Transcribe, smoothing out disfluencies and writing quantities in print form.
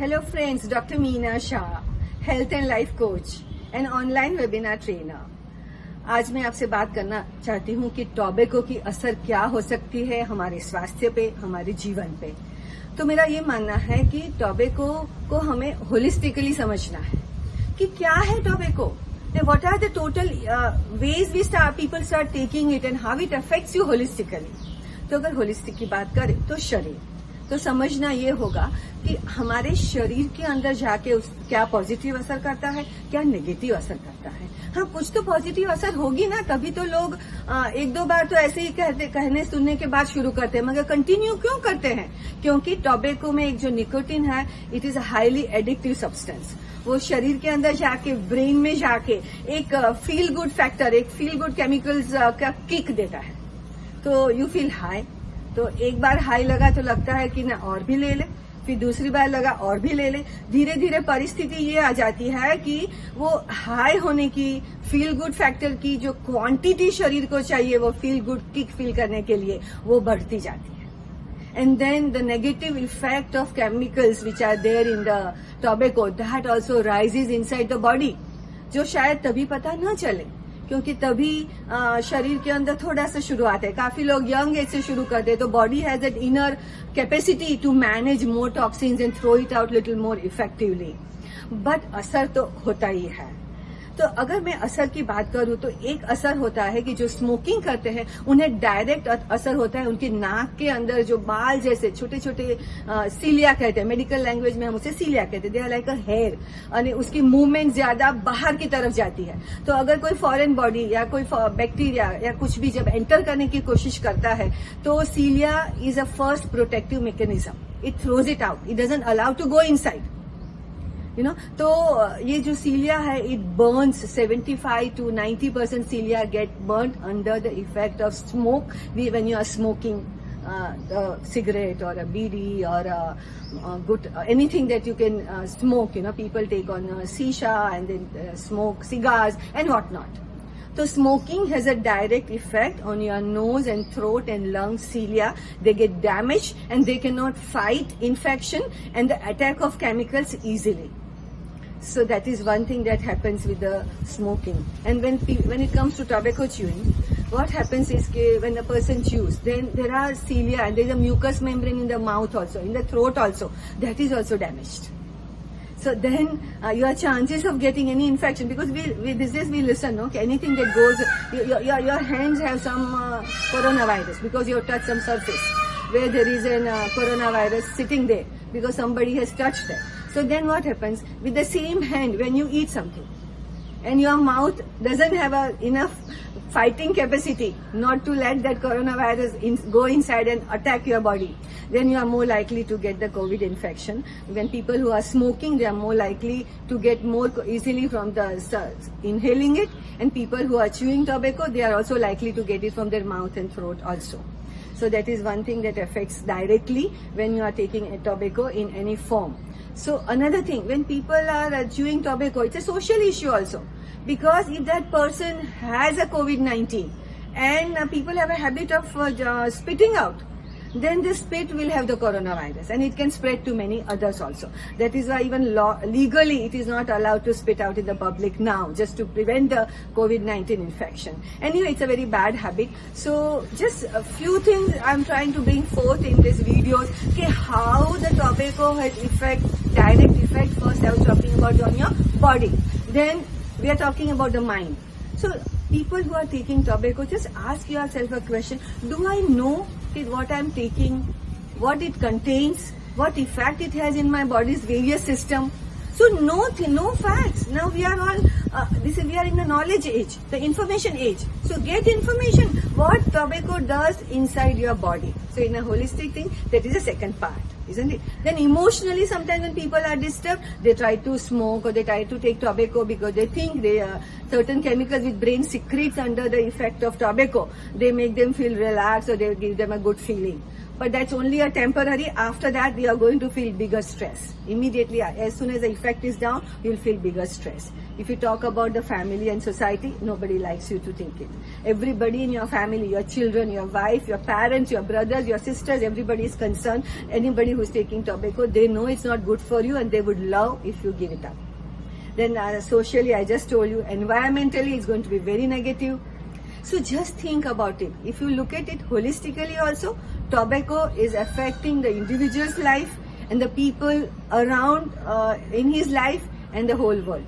Hello friends, Dr. Meena Shah, health and life coach and online webinar trainer. आज मैं आपसे बात करना चाहती हूँ कि टोबैको की असर क्या हो सकती है हमारे स्वास्थ्य पे, हमारे जीवन पे। तो मेरा ये मानना है कि टोबैको को हमें होलिस्टिकली समझना है कि क्या है tobacco, what are the total ways we people start taking it and how it affects you holistically. तो अगर होलिस्टिक की बात करें तो शरीर, तो समझना ये होगा कि हमारे शरीर के अंदर जाके क्या पॉजिटिव असर करता है, क्या नेगेटिव असर करता है। हाँ, कुछ तो पॉजिटिव असर होगी ना, तभी तो लोग एक दो बार तो ऐसे ही कहने सुनने के बाद शुरू करते हैं, मगर कंटिन्यू क्यों करते हैं? क्योंकि टोबैको में एक जो निकोटिन है, it is a highly addictive substance. वो शरीर के अंदर जाके, ब्रेन में जाके एक फील गुड फैक्टर, एक फील गुड केमिकल्स का किक देता है। तो यू फील हाई। तो एक बार हाई लगा तो लगता है कि ना और भी ले ले, फिर दूसरी बार लगा और भी ले ले। धीरे धीरे परिस्थिति ये आ जाती है कि वो हाई होने की, फील गुड फैक्टर की जो क्वांटिटी शरीर को चाहिए वो फील गुड किक फील करने के लिए, वो बढ़ती जाती है। And then the negative effect of chemicals which are there in the tobacco, that also rises inside the body, जो शायद तभी पता न चले, क्योंकि तभी शरीर के अंदर थोड़ा सा शुरुआत है। काफी लोग यंग एज से शुरू करते हैं, तो body has that inner capacity to manage more toxins and throw it out little more effectively. But असर तो होता ही है। तो अगर मैं असर की बात करूं तो एक असर होता है कि जो स्मोकिंग करते हैं उन्हें डायरेक्ट असर होता है उनके नाक के अंदर जो बाल जैसे छोटे छोटे सीलिया कहते हैं, मेडिकल लैंग्वेज में हम उसे सीलिया कहते हैं, they are like a hair, और उसकी मूवमेंट ज्यादा बाहर की तरफ जाती है। तो अगर कोई फॉरेन बॉडी या कोई बैक्टीरिया या कुछ भी जब एंटर करने की कोशिश करता है तो cilia is a first protective mechanism, it throws it out, it doesn't allow to go inside, you know. तो ये जो सीलिया है, it burns 75 to 90% cilia get burn under the effect of smoke when you are smoking cigarette or a BD or a good anything that you can smoke. You know, people take on shisha and then smoke cigars and whatnot. So smoking has a direct effect on your nose and throat and lung cilia. They get damaged and they cannot fight infection and the attack of chemicals easily. So that is one thing that happens with the smoking. And when it comes to tobacco chewing, what happens is when a person chews, then there are cilia and there is a mucous membrane in the mouth also, in the throat also, that is also damaged. So then your chances of getting any infection, because these days we listen, okay, anything that goes, your hands have some coronavirus because you have touched some surface where there is a coronavirus sitting there because somebody has touched it. So then what happens with the same hand when you eat something and your mouth doesn't have enough fighting capacity not to let that coronavirus go inside and attack your body, then you are more likely to get the COVID infection. When people who are smoking, they are more likely to get more easily from the inhaling it, and people who are chewing tobacco, they are also likely to get it from their mouth and throat also. So that is one thing that affects directly when you are taking a tobacco in any form. So another thing, when people are chewing tobacco, it's a social issue also, because if that person has a COVID-19 and people have a habit of spitting out, then the spit will have the coronavirus and it can spread to many others also. That is why even legally it is not allowed to spit out in the public now, just to prevent the COVID-19 infection. Anyway, it's a very bad habit. So just a few things I'm trying to bring forth in this video, okay, how the tobacco has direct effect. First I was talking about on your body, then we are talking about the mind. So people who are taking tobacco, just ask yourself a question: do I know what I'm taking, what it contains, what effect it has in my body's various system? So no facts. Now we are all we are in the knowledge age, the information age. So get information what tobacco does inside your body. So in a holistic thing, that is the second part, isn't it? Then emotionally, sometimes when people are disturbed, they try to smoke or they try to take tobacco because they think certain chemicals with brain secretes under the effect of tobacco. They make them feel relaxed or they give them a good feeling. but that's only a temporary. After that, we are going to feel bigger stress. Immediately, as soon as the effect is down, you'll feel bigger stress. If you talk about the family and society, nobody likes you to take it. Everybody in your family, your children, your wife, your parents, your brothers, your sisters, everybody is concerned. Anybody who's taking tobacco, they know it's not good for you and they would love if you give it up. Then socially, I just told you, environmentally, it's going to be very negative. So just think about it. If you look at it holistically also, tobacco is affecting the individual's life and the people around in his life and the whole world.